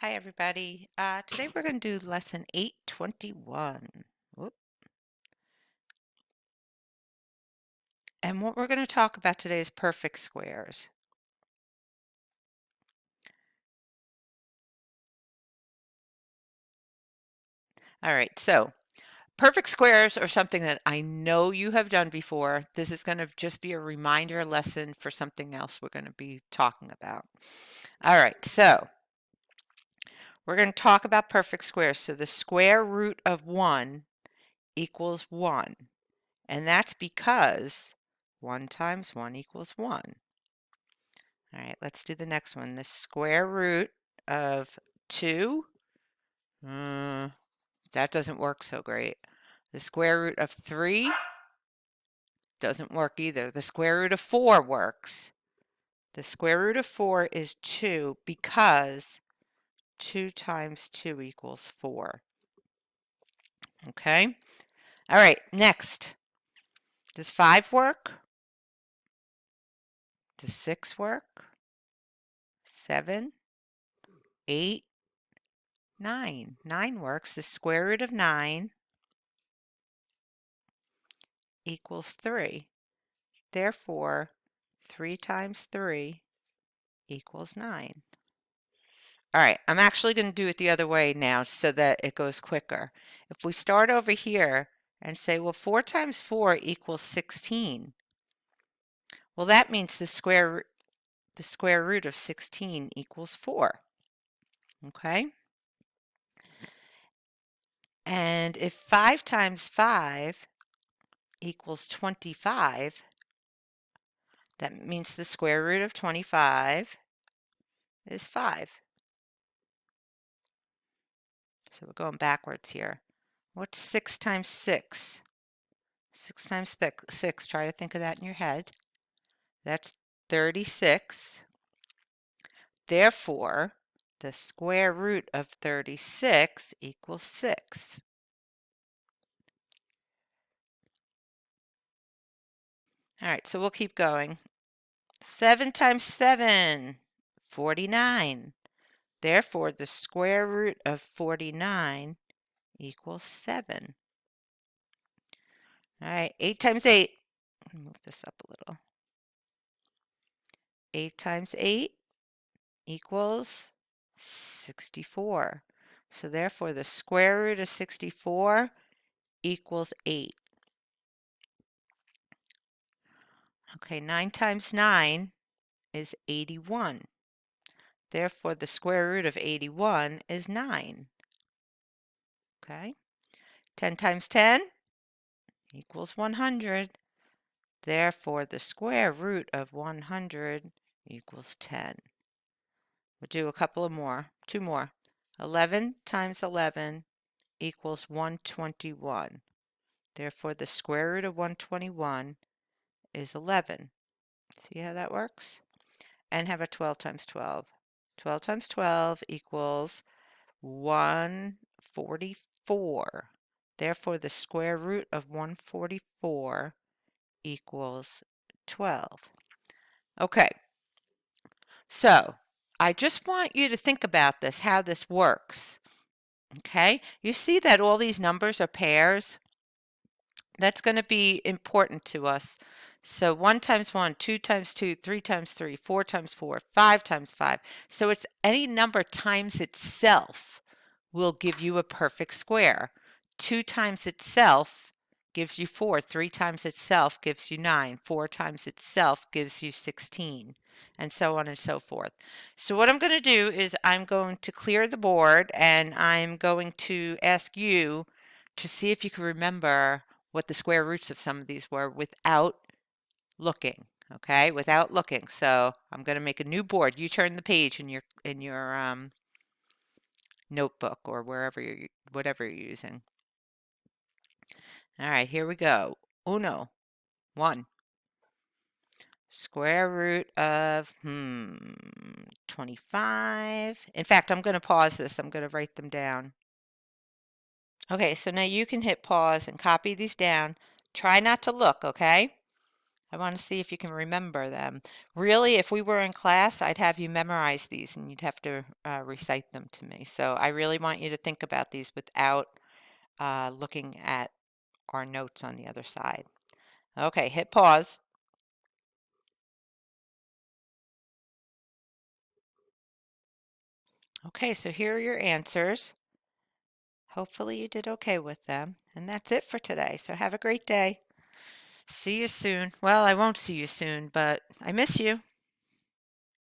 Hi, everybody. Today we're going to do lesson 821. Whoop. And what we're going to talk about today is perfect squares. All right, so perfect squares are something that I know you have done before. This is going to just be a reminder lesson for something else we're going to be talking about. All right, so we're going to talk about perfect squares. So the square root of 1 equals 1. And that's because 1 times 1 equals 1. All right, let's do the next one. The square root of 2, that doesn't work so great. The square root of 3 doesn't work either. The square root of 4 works. The square root of 4 is 2 because 2 times 2 equals 4. Okay? All right, next. Does 5 work? Does 6 work? 7, 8, 9. 9 works. The square root of 9 equals 3. Therefore, 3 times 3 equals 9. All right, I'm actually going to do it the other way now so that it goes quicker. If we start over here and say, well, 4 times 4 equals 16. Well, that means the square root of 16 equals 4. Okay? And if 5 times 5 equals 25, that means the square root of 25 is 5. So we're going backwards here. What's 6 times 6? 6 times 6, try to think of that in your head. That's 36. Therefore, the square root of 36 equals 6. All right, so we'll keep going. 7 times 7, 49. Therefore, the square root of 49 equals 7. All right, 8 times 8. Move this up a little. 8 times 8 equals 64. So therefore, the square root of 64 equals 8. Okay, 9 times 9 is 81. Therefore, the square root of 81 is 9. Okay, 10 times 10 equals 100. Therefore, the square root of 100 equals 10. We'll do a couple of more, 2 more. 11 times 11 equals 121. Therefore, the square root of 121 is 11. See how that works? And how about 12 times 12? 12 times 12 equals 144. Therefore, the square root of 144 equals 12. Okay, so I just want you to think about this, how this works. Okay, you see that all these numbers are pairs? That's going to be important to us. So 1 times 1, 2 times 2, 3 times 3, 4 times 4, 5 times 5. So it's any number times itself will give you a perfect square. 2 times itself gives you 4. 3 times itself gives you 9. 4 times itself gives you 16. And so on and so forth. So what I'm going to do is I'm going to clear the board and I'm going to ask you to see if you can remember what the square roots of some of these were without looking. Okay, without looking. So I'm going to make a new board. You turn the page in your notebook or whatever you're using. All right, here we go. Uno, 1. Square root of 25. In fact, I'm going to pause this. I'm going to write them down. Okay, so now you can hit pause and copy these down. Try not to look, okay? I want to see if you can remember them. Really, if we were in class, I'd have you memorize these and you'd have to recite them to me. So I really want you to think about these without looking at our notes on the other side. Okay, hit pause. Okay, so here are your answers. Hopefully you did okay with them. And that's it for today. So have a great day. See you soon. Well, I won't see you soon, but I miss you.